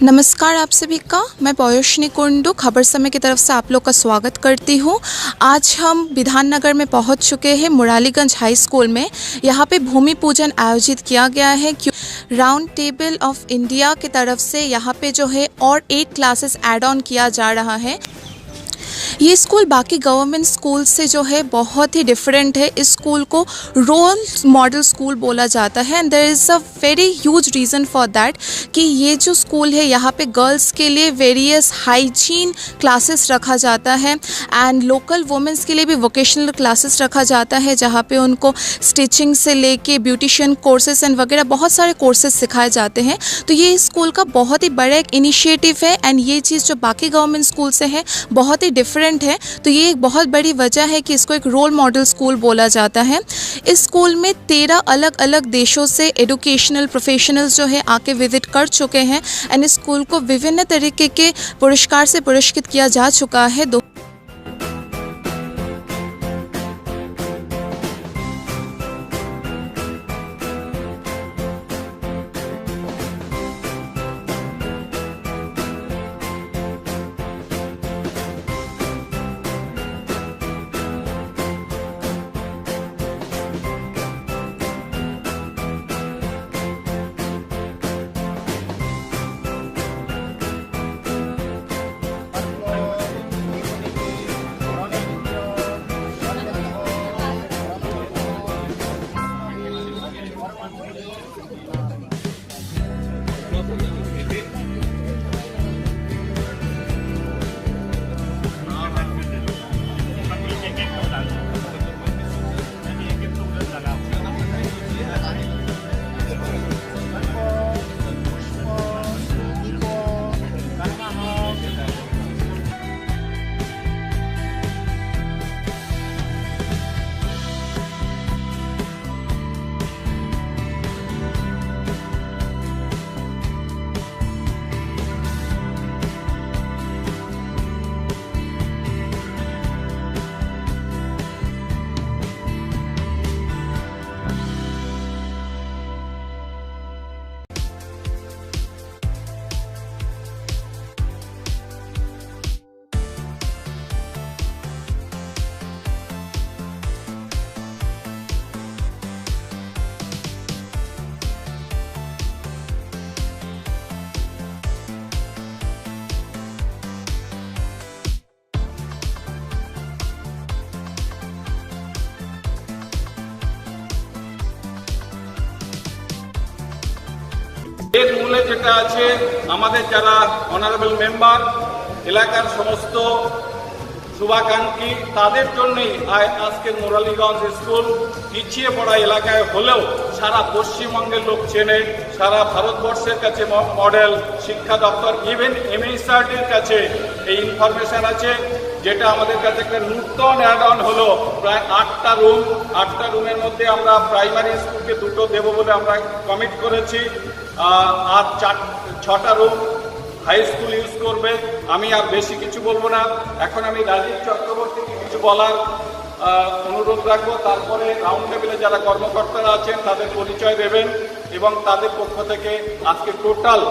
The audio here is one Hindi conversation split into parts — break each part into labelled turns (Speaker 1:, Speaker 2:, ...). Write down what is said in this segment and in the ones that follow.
Speaker 1: नमस्कार आप सभी का। मैं पयोष्नी कुंडू खबर समय की तरफ से आप लोग का स्वागत करती हूँ। आज हम विधाननगर में पहुँच चुके हैं मुरालीगंज हाई स्कूल में। यहाँ पे भूमि पूजन आयोजित किया गया है राउंड टेबल ऑफ इंडिया की तरफ से। यहाँ पे जो है और 8 क्लासेस ऐड ऑन किया जा रहा है। ये स्कूल बाकी गवर्नमेंट स्कूल से जो है बहुत ही डिफरेंट है। इस स्कूल को रोल मॉडल स्कूल बोला जाता है and there is a very huge reason for that कि ये जो स्कूल है यहाँ पे गर्ल्स के लिए वेरियस हाइजीन क्लासेस रखा जाता है एंड लोकल वुमेंस के लिए भी वोकेशनल क्लासेस रखा जाता है, जहाँ पे उनको स्टिचिंग से लेके ब्यूटिशियन कोर्सेज एंड वगैरह बहुत सारे कोर्सेज सिखाए जाते हैं। तो ये स्कूल का बहुत ही बड़ा एक इनिशिएटिव है एंड ये चीज़ जो बाकी गवर्नमेंट स्कूल से है बहुत ही डिफरेंट है। तो ये एक बहुत बड़ी वजह है कि इसको एक रोल मॉडल स्कूल बोला जाता है। इस स्कूल में 13 अलग अलग देशों से एजुकेशनल प्रोफेशनल्स जो है आके विजिट कर चुके हैं एंड इस स्कूल को विभिन्न तरीके के पुरस्कार से पुरस्कृत किया जा चुका है।
Speaker 2: এর মূলে যেটা আছে আমাদের যারা অনারেবল মেম্বার এলাকার সমস্ত শুভাকাঙ্ক্ষী তাদের জন্যই আজকের মুরালীগঞ্জ স্কুল পিছিয়ে পড়া এলাকায় হলেও সারা পশ্চিমবঙ্গের লোক চেনে, সারা ভারতবর্ষের কাছে মডেল শিক্ষা দপ্তর ইভেন এমএইচআরডির কাছে এই ইনফরমেশন আছে, যেটা আমাদের কাছে একটা নূতন অ্যাড অন হলো প্রায় 8টা রুম। 8টা রুমের মধ্যে আমরা প্রাইমারি স্কুলকে 2টো দেবো বলে আমরা কমিট করেছি আর 6টা রুম হাই স্কুল ইউজ করবে। আমি আর বেশি কিছু বলবো না। এখন আমি রাজীব চক্রবর্তীকে কিছু বলার অনুরোধ রাখবো, তারপরে রাউন্ড টেবিলে যারা কর্মকর্তারা আছেন তাদের পরিচয় দেবেন এবং তাদের পক্ষ থেকে আজকে টোটাল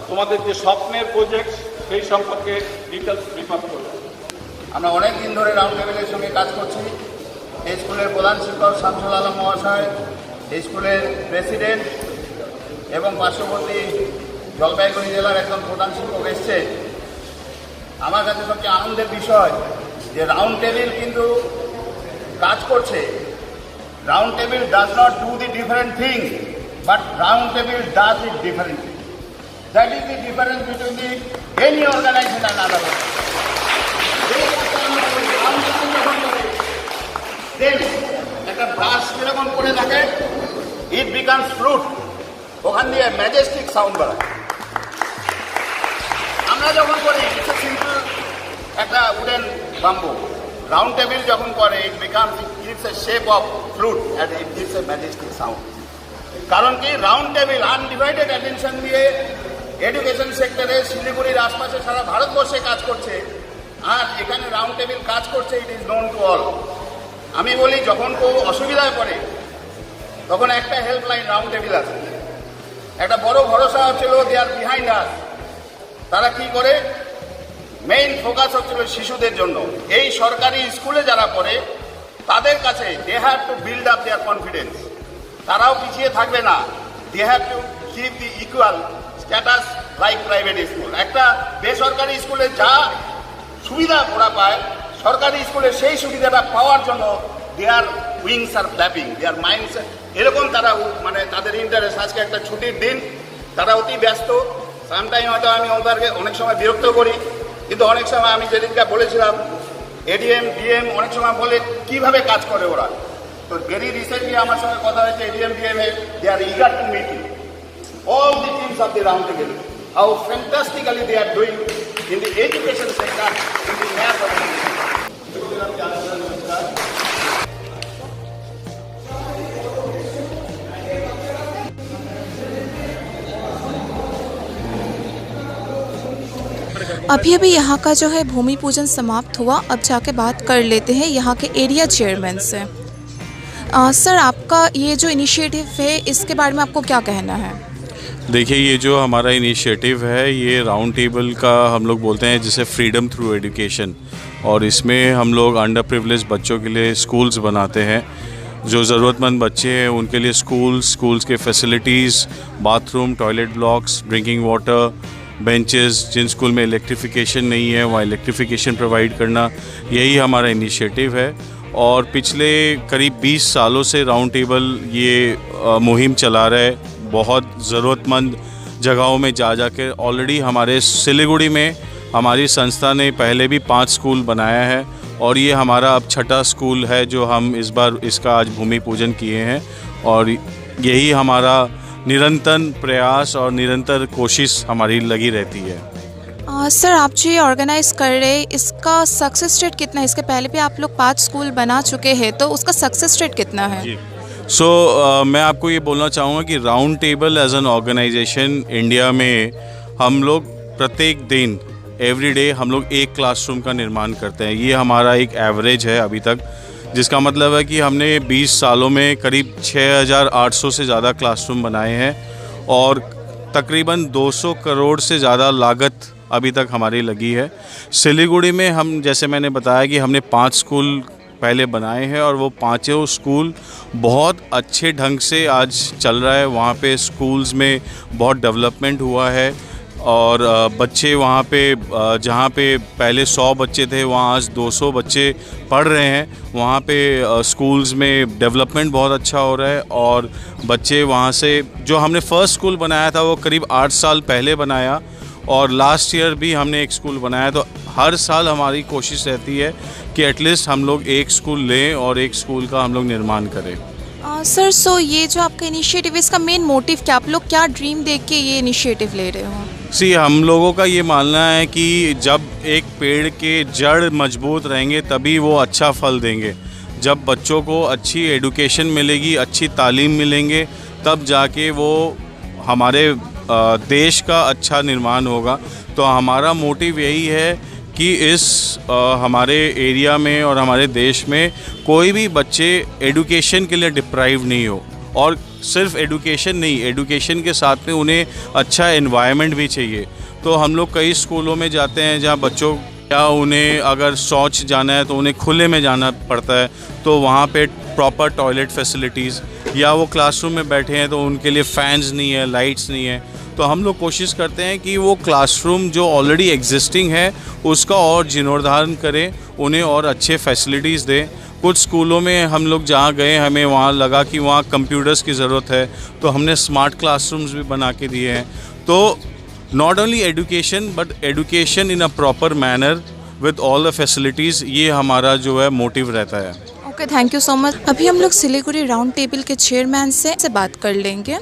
Speaker 2: তোমাদের যে স্বপ্নের প্রজেক্ট সেই সম্পর্কে ডিটেলস ব্রিফ করবেন।
Speaker 3: আমরা অনেক দিন ধরে রাউন্ড টেবিলের সঙ্গে কাজ করছি। এই স্কুলের প্রধান শিক্ষক শামসুল আলম মহাশয়, এই স্কুলের প্রেসিডেন্ট এবং পার্শ্ববর্তী জলপাইগুড়ি জেলার একজন প্রধান শিক্ষক এসছে। আমার কাছে সবচেয়ে আনন্দের বিষয় যে রাউন্ড টেবিল কিন্তু কাজ করছে। Round table does not do the different thing, but round table does it differently. That is the difference between the any organisation and other. একটা ব্রাশ যেরকম করে থাকে, ইট বিকামস ফ্রুট, ওখান দিয়ে ম্যাজেস্টিক সাউন্ড বাড়ায়। আমরা যখন করি সিম্পল একটা উডেন বাম্বু, রাউন্ড টেবিল যখন করে it becomes, it gives a shape of fruit and it gives a Majestic sound. কারণ কি, রাউন্ড টেবিল আনডিভাইডেড অ্যাটেনশন দিয়ে এডুকেশন সেক্টরে শিলিগুড়ির আশপাশে সারা ভারতবর্ষে কাজ করছে আর এখানে রাউন্ড টেবিল কাজ করছে। It is known to all. আমি বলি যখন কেউ অসুবিধায় পড়ে তখন একটা হেল্পলাইন রাউন্ড টেবিল আছে। একটা বড় ভরসা হচ্ছিল দে আর বিহাইন্ড আস। তারা কি করে, মেইন ফোকাস হচ্ছিল শিশুদের জন্য। এই সরকারি স্কুলে যারা পড়ে তাদের কাছে they have to build up their confidence, তারাও পিছিয়ে থাকবে না। They have to keep the equal status like private school. একটা বেসরকারি স্কুলে যা সুবিধা ওরা পায়, সরকারি স্কুলে সেই সুবিধাটা পাওয়ার জন্য দেয়ার উইংস আর ফ্ল্যাপিং, দেয়ার মাইন্ডস, এরকম তারা মানে তাদের ইন্টারেস্ট। আজকে একটা ছুটির দিন, তারা অতি ব্যস্ত। সামটাইম হয়তো আমি ওদেরকে অনেক সময় বিরক্ত করি, কিন্তু অনেক সময় আমি যেদিনকে বলেছিলাম এডিএম ডিএম অনেক সময় বলে কিভাবে কাজ করে ওরা। তো ভেরি রিসেন্টলি আমার সঙ্গে কথা হয়েছে এডিএম ডিএম এ, they are eager to meet all the teams of the round table, how fantastically they are doing in the education sector, in the math of
Speaker 1: अभी अभी यहाँ का जो है भूमि पूजन समाप्त हुआ। अब जाके बात कर लेते हैं यहाँ के एरिया चेयरमैन से। सर, आपका ये जो इनिशिएटिव है इसके बारे में आपको क्या कहना है?
Speaker 4: देखिए, ये जो हमारा इनिशिएटिव है ये राउंड टेबल का हम लोग बोलते हैं जिसे फ्रीडम थ्रू एजुकेशन, और इसमें हम लोग अंडर प्रिविलेज बच्चों के लिए स्कूल्स बनाते हैं। जो ज़रूरतमंद बच्चे हैं उनके लिए स्कूल्स के facilities, bathroom, toilet blocks, drinking water, benches, जिन स्कूल में इलेक्ट्रिफिकेशन नहीं है वहाँ इलेक्ट्रिफिकेशन प्रोवाइड करना, यही हमारा इनिशिएटिव है। और पिछले करीब 20 सालों से राउंड टेबल ये मुहिम चला रहा है। बहुत ज़रूरतमंद जगहों में जा कर ऑलरेडी हमारे सिलीगुड़ी में हमारी संस्था ने पहले भी 5 स्कूल बनाया है, और ये हमारा अब 6ठा स्कूल है जो हम इस बार इसका आज भूमि पूजन किए हैं। और यही हमारा निरंतर प्रयास और निरंतर कोशिश हमारी लगी रहती है।
Speaker 1: सर, आप जो ये ऑर्गेनाइज़ कर रहे हैं इसका सक्सेस रेट कितना है? इसके पहले भी आप लोग 5 स्कूल बना चुके हैं, तो उसका सक्सेस रेट कितना है?
Speaker 4: जी, मैं आपको ये बोलना चाहूँगा कि round table as an organisation India में हम लोग प्रत्येक दिन एवरीडे हम लोग एक क्लासरूम का निर्माण करते हैं। ये हमारा एक एवरेज है अभी तक, जिसका मतलब है कि हमने 20 सालों में करीब 6800 से ज़्यादा क्लासरूम बनाए हैं, और तकरीबन 200 करोड़ से ज़्यादा लागत अभी तक हमारी लगी है। सिलीगुड़ी में हम, जैसे मैंने बताया कि हमने 5 स्कूल पहले बनाए हैं, और वो 5 स्कूल बहुत अच्छे ढंग से आज चल रहा है। वहाँ पे स्कूल्स में बहुत डेवलपमेंट हुआ है, और बच्चे वहाँ पे जहाँ पे पहले 100 बच्चे थे वहाँ आज 200 बच्चे पढ़ रहे हैं। वहाँ पे स्कूल्स में डेवलपमेंट बहुत अच्छा हो रहा है, और बच्चे वहाँ से, जो हमने फर्स्ट स्कूल बनाया था वो करीब 8 साल पहले बनाया, और लास्ट ईयर भी हमने एक स्कूल बनाया। तो हर साल हमारी कोशिश रहती है कि एटलीस्ट हम लोग एक स्कूल लें और एक स्कूल का हम लोग निर्माण करें।
Speaker 1: सर, ये जो आपका इनिशिएटिव है इसका मेन मोटिव क्या, आप लोग क्या ड्रीम देख के ये इनिशिएटिव ले रहे हो?
Speaker 4: हम लोगों का ये मानना है कि जब एक पेड़ के जड़ मजबूत रहेंगे तभी वो अच्छा फल देंगे। जब बच्चों को अच्छी एजुकेशन मिलेगी, अच्छी तालीम मिलेंगे, तब जाके वो हमारे देश का अच्छा निर्माण होगा। तो हमारा मोटिव यही है कि इस हमारे एरिया में और हमारे देश में कोई भी बच्चे एजुकेशन के लिए डिप्राइव नहीं हो, और सिर्फ एजुकेशन नहीं, एजुकेशन के साथ में उन्हें अच्छा एनवायरनमेंट भी चाहिए। तो हम लोग कई स्कूलों में जाते हैं जहाँ बच्चों या उन्हें अगर शौच जाना है तो उन्हें खुले में जाना पड़ता है, तो वहाँ पे प्रॉपर टॉयलेट फैसिलिटीज़, या वो क्लासरूम में बैठे हैं तो उनके लिए फ़ैन्स नहीं है, लाइट्स नहीं है। तो हम लोग कोशिश करते हैं कि वो क्लासरूम जो ऑलरेडी एग्जिस्टिंग है उसका और जीर्णोद्धार करें, उन्हें और अच्छे फैसिलिटीज़ दें। कुछ स्कूलों में हम लोग जहाँ गए हमें वहाँ लगा कि वहाँ कंप्यूटर्स की ज़रूरत है, तो हमने स्मार्ट क्लासरूम्स भी बना के दिए हैं। तो not only education but education in a proper manner with all the facilities, ये हमारा जो है मोटिव रहता है।
Speaker 1: Okay, thank you so much. अभी हम लोग सिलीगुड़ी राउंड टेबल के चेयरमैन से बात कर लेंगे।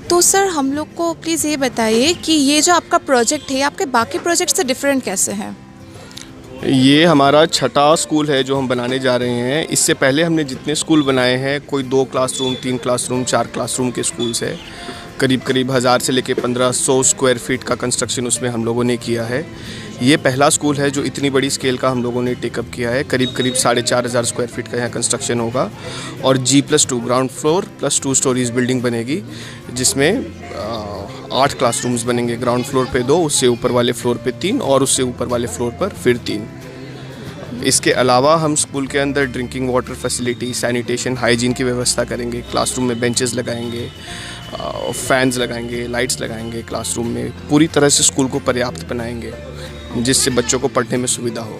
Speaker 1: तो सर, हम लोग को प्लीज़ ये बताइए कि ये जो आपका प्रोजेक्ट है आपके बाकी प्रोजेक्ट से डिफरेंट कैसे है?
Speaker 5: ये हमारा 6ठा स्कूल है जो हम बनाने जा रहे हैं। इससे पहले हमने जितने स्कूल बनाए हैं, कोई 2 क्लासरूम, 3 क्लासरूम, 4 क्लासरूम के स्कूल्स है। करीब 1000 से लेके 1500 स्क्वायर फीट का कंस्ट्रक्शन उसमें हम लोगों ने किया है। ये पहला स्कूल है जो इतनी बड़ी स्केल का हम लोगों ने टेकअप किया है। करीब 4,500 स्क्वायर फीट का यहाँ कंस्ट्रक्शन होगा और G+2 ground floor plus 2 stories building बनेगी, जिसमें 8 क्लासरूम्स बनेंगे। ग्राउंड फ्लोर पे 2, उससे ऊपर वाले फ्लोर पे 3 और उससे ऊपर वाले फ्लोर पर फिर 3। इसके अलावा हम स्कूल के अंदर drinking water facility, sanitation, hygiene की व्यवस्था करेंगे। क्लासरूम में बेंचेस लगाएंगे, फैंस लगाएंगे, लाइट्स लगाएंगे। क्लासरूम में पूरी तरह से स्कूल को पर्याप्त बनाएंगे जिससे बच्चों को पढ़ने में सुविधा हो।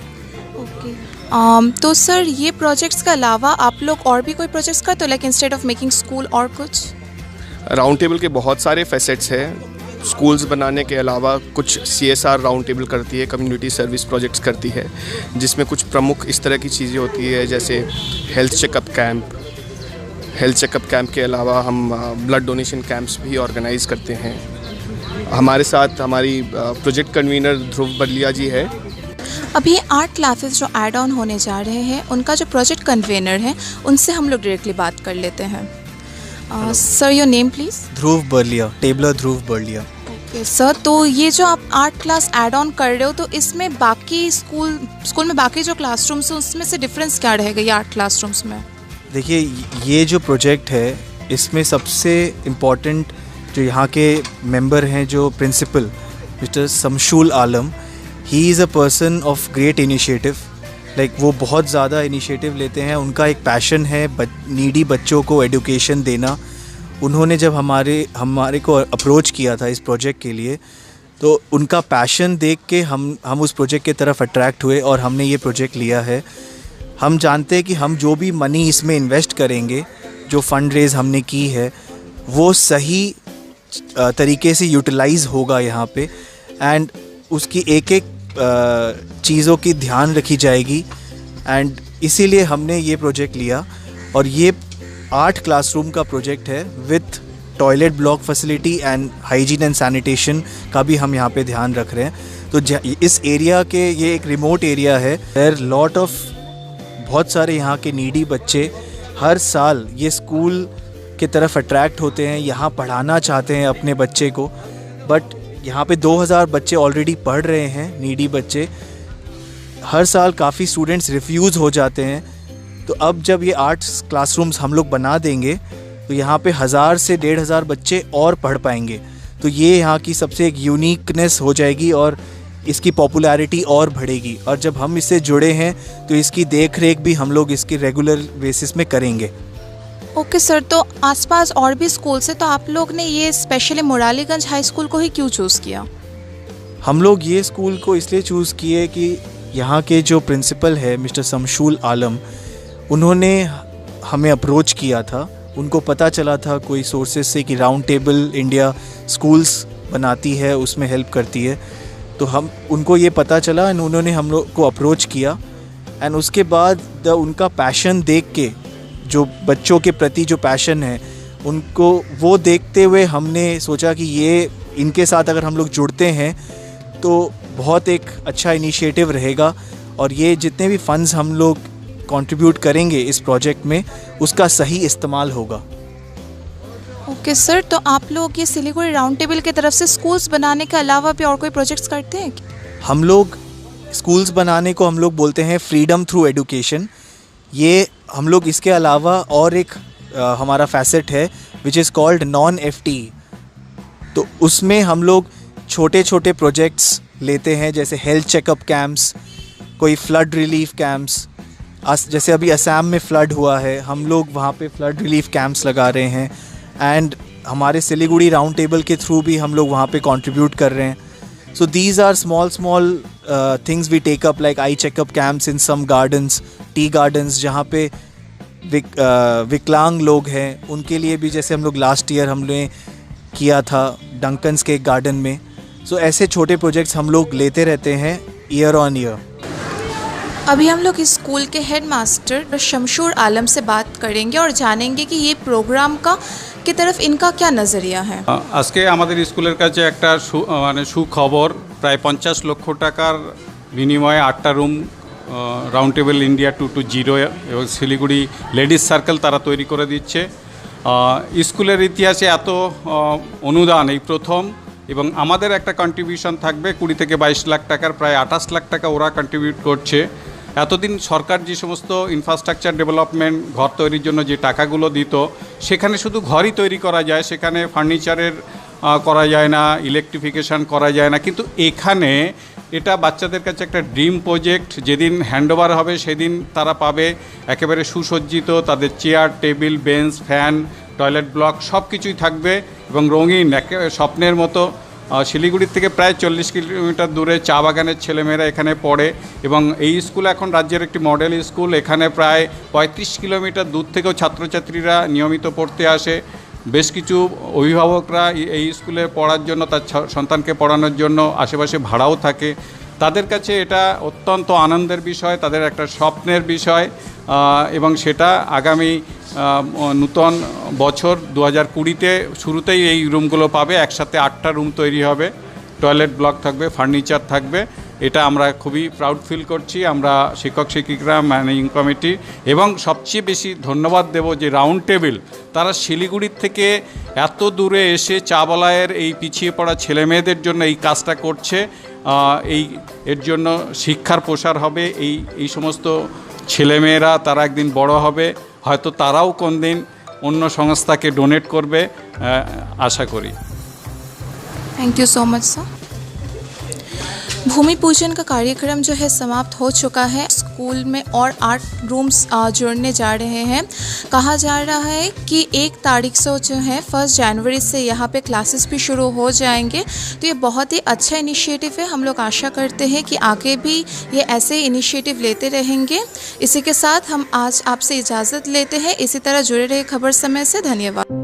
Speaker 1: ओके, तो सर ये प्रोजेक्ट्स के अलावा आप लोग और भी कोई प्रोजेक्ट्स करते हो, like instead of making school और कुछ?
Speaker 5: राउंड टेबल के बहुत सारे फैसेट्स हैं। स्कूल्स बनाने के अलावा कुछ CSR राउंड टेबल करती है, कम्युनिटी सर्विस प्रोजेक्ट्स करती है, जिसमें कुछ प्रमुख इस तरह की चीज़ें होती है जैसे health checkup camp. Health checkup camp के अलावा हम ब्लड डोनेशन कैंप्स भी ऑर्गेनाइज़ करते हैं। हमारे साथ हमारी प्रोजेक्ट कन्वीनर ध्रुव बलिया जी है।
Speaker 1: अभी 8 क्लासेस जो ऐड ऑन होने जा रहे हैं, उनका जो प्रोजेक्ट कन्वेनर है उनसे हम लोग डायरेक्टली बात कर लेते हैं। Sir, your name please?
Speaker 6: Dhruv Barlia, tabular Dhruv Barlia.
Speaker 1: Okay sir, तो ये जो आप 8 क्लास ऐड ऑन कर रहे हो, तो इसमें बाकी स्कूल में बाकी जो क्लासरूम्स हैं उसमें से डिफरेंस क्या रहेगा ये 8 क्लासरूम्स में?
Speaker 6: देखिए, ये जो प्रोजेक्ट है इसमें सबसे इम्पॉर्टेंट जो यहाँ के मेंबर हैं, जो प्रिंसिपल मिस्टर शमशूल आलम, ही is a person of great initiative. Like वो बहुत ज़्यादा इनिशिएटिव लेते हैं। उनका एक पैशन है नीडी बच्चों को एजुकेशन देना। उन्होंने जब हमारे को अप्रोच किया था इस प्रोजेक्ट के लिए, तो उनका पैशन देख के हम उस प्रोजेक्ट की तरफ अट्रैक्ट हुए और हमने ये प्रोजेक्ट लिया है। हम जानते हैं कि हम जो भी मनी इसमें इन्वेस्ट करेंगे, जो फंड रेज़ हमने की है, वो सही तरीके से यूटिलाइज़ होगा यहाँ पे, एंड उसकी एक चीज़ों की ध्यान रखी जाएगी। एंड इसीलिए हमने ये प्रोजेक्ट लिया। और ये 8 क्लासरूम का प्रोजेक्ट है with toilet block facility and hygiene and sanitation का भी हम यहाँ पे ध्यान रख रहे हैं। तो इस एरिया के, ये एक रिमोट एरिया है, देयर लॉट ऑफ बहुत सारे यहाँ के नीडी बच्चे हर साल ये स्कूल की तरफ अट्रैक्ट होते हैं, यहाँ पढ़ाना चाहते हैं अपने बच्चे को। बट यहाँ पे 2000 बच्चे ऑलरेडी पढ़ रहे हैं, नीडी बच्चे। हर साल काफ़ी स्टूडेंट्स रिफ्यूज़ हो जाते हैं। तो अब जब ये 8 क्लासरूम्स हम लोग बना देंगे तो यहाँ पे 1000 से 1500 बच्चे और पढ़ पाएंगे। तो ये यहाँ की सबसे एक यूनिकनेस हो जाएगी और इसकी पॉपुलैरिटी और बढ़ेगी। और जब हम इससे जुड़े हैं तो इसकी देख रेख भी हम लोग इसकी रेगुलर बेसिस में करेंगे।
Speaker 1: ओके सर, तो आसपास और भी स्कूल्स हैं, तो आप लोग ने ये स्पेशली मुरालीगंज हाई स्कूल को ही क्यों चूज़ किया?
Speaker 6: हम लोग ये स्कूल को इसलिए चूज़ किए कि यहाँ के जो प्रिंसिपल है मिस्टर शमशूल आलम, उन्होंने हमें अप्रोच किया था। उनको पता चला था कोई सोर्सेज से कि राउंड टेबल इंडिया स्कूल्स बनाती है, उसमें हेल्प करती है। तो उनको ये पता चला एंड उन्होंने हम लोग को अप्रोच किया। एंड उसके बाद उनका पैशन देख के, जो बच्चों के प्रति जो पैशन है उनको, वो देखते हुए हमने सोचा कि ये इनके साथ अगर हम लोग जुड़ते हैं तो बहुत एक अच्छा इनिशिएटिव रहेगा। और ये जितने भी फंड्स हम लोग कंट्रीब्यूट करेंगे इस प्रोजेक्ट में, उसका सही इस्तेमाल होगा।
Speaker 1: ओके सर, तो आप लोग ये सिलीगुड़ी राउंड टेबल की तरफ से स्कूल्स बनाने के अलावा भी और कोई प्रोजेक्ट्स करते हैं?
Speaker 6: हम लोग स्कूल्स बनाने को हम लोग बोलते हैं फ्रीडम थ्रू एजुकेशन। ये हम लोग इसके अलावा और एक हमारा फैसेट है which is called non FT। तो उसमें हम लोग छोटे छोटे प्रोजेक्ट्स लेते हैं, जैसे हेल्थ चेकअप कैंप्स, कोई फ्लड रिलीफ कैंप्स। जैसे अभी असम में फ्लड हुआ है, हम लोग वहाँ पे फ्लड रिलीफ कैंप्स लगा रहे हैं। एंड हमारे सिलीगुड़ी राउंड टेबल के थ्रू भी हम लोग वहाँ पे कंट्रीब्यूट कर रहे हैं। So these are small things we take up, like eye checkup camps in some gardens, tea gardens, जहाँ पे विकलांग लोग हैं उनके लिए भी, जैसे हम लोग लास्ट ईयर हमने किया था डंकन्स के गार्डन में। So ऐसे छोटे प्रोजेक्ट्स हम लोग लेते रहते हैं ईयर ऑन ईयर।
Speaker 1: अभी हम लोग इस स्कूल के हेड मास्टर शमशूर आलम से बात करेंगे और जानेंगे कि ये प्रोग्राम की तरफ इनका क्या नज़रिया है।
Speaker 2: আজকে আমাদের স্কুলের কাছে একটা সুখবর, প্রায় 50 লক্ষ টাকার বিনিময়ে 8টা রুম রাউন্ড টেবল ইন্ডিয়া 220 এবং শিলিগুড়ি লেডিস সার্কেল তারা তৈরি করে দিচ্ছে। স্কুলের ইতিহাসে এত অনুদান এই প্রথম।
Speaker 7: এবং আমাদের একটা কন্ট্রিবিউশন থাকবে 20 থেকে 22 লাখ টাকার, প্রায় 28 লাখ টাকা ওরা কন্ট্রিবিউট করছে। এতদিন সরকার যে সমস্ত ইনফ্রাস্ট্রাকচার ডেভেলপমেন্ট ঘর তৈরির জন্য যে টাকাগুলো দিত, সেখানে শুধু ঘরই তৈরি করা যায়, সেখানে ফার্নিচারের করা যায় না, ইলেকট্রিফিকেশান করা যায় না। কিন্তু এখানে এটা বাচ্চাদের কাছে একটা ড্রিম প্রজেক্ট। যেদিন হ্যান্ডওভার হবে সেদিন তারা পাবে একেবারে সুসজ্জিত, তাদের chair, table, bench, fan, toilet block সব কিছুই থাকবে এবং রঙিন, স্বপ্নের মতো। শিলিগুড়ির থেকে প্রায় 40 কিলোমিটার দূরে চা বাগানের ছেলেমেয়েরা এখানে পড়ে এবং এই স্কুল এখন রাজ্যের একটি মডেল স্কুল। এখানে প্রায় 35 কিলোমিটার দূর থেকেও ছাত্রছাত্রীরা নিয়মিত পড়তে আসে। বেশ কিছু অভিভাবকরা এই স্কুলে পড়ার জন্য, তার সন্তানকে পড়ানোর জন্য আশেপাশে ভাড়াও থাকে। তাদের কাছে এটা অত্যন্ত আনন্দের বিষয়, তাদের একটা স্বপ্নের বিষয় এবং সেটা আগামী নূতন বছর 2020-তে শুরুতেই এই রুমগুলো পাবে। একসাথে 8টা রুম তৈরি হবে, টয়লেট ব্লক থাকবে, ফার্নিচার থাকবে। এটা আমরা খুবই প্রাউড ফিল করছি, আমরা শিক্ষক শিক্ষিকারা, ম্যানেজিং কমিটি। এবং সবচেয়ে বেশি ধন্যবাদ দেব যে রাউন্ড টেবিল, তারা শিলিগুড়ির থেকে এত দূরে এসে চা বলায়ের এই পিছিয়ে পড়া ছেলেমেয়েদের জন্য এই কাজটা করছে। এর জন্য শিক্ষার প্রসার হবে। এই সমস্ত ছেলেমেয়েরা তারা একদিন বড় হবে, হয়তো তারাও কোনদিন অন্য সংস্থাকে ডোনেট করবে, আশা করি।
Speaker 1: Thank you so much sir. भूमि पूजन का कार्यक्रम जो है समाप्त हो चुका है। स्कूल में और 8 रूम्स जोड़ने जा रहे हैं। कहा जा रहा है कि 1 तारीख से जो है 1 जनवरी से यहाँ पे क्लासेस भी शुरू हो जाएंगे। तो ये बहुत ही अच्छा इनिशिएटिव है। हम लोग आशा करते हैं कि आगे भी ये ऐसे इनिशिएटिव लेते रहेंगे। इसी के साथ हम आज आपसे इजाज़त लेते हैं। इसी तरह जुड़े रहे खबर समय से। धन्यवाद।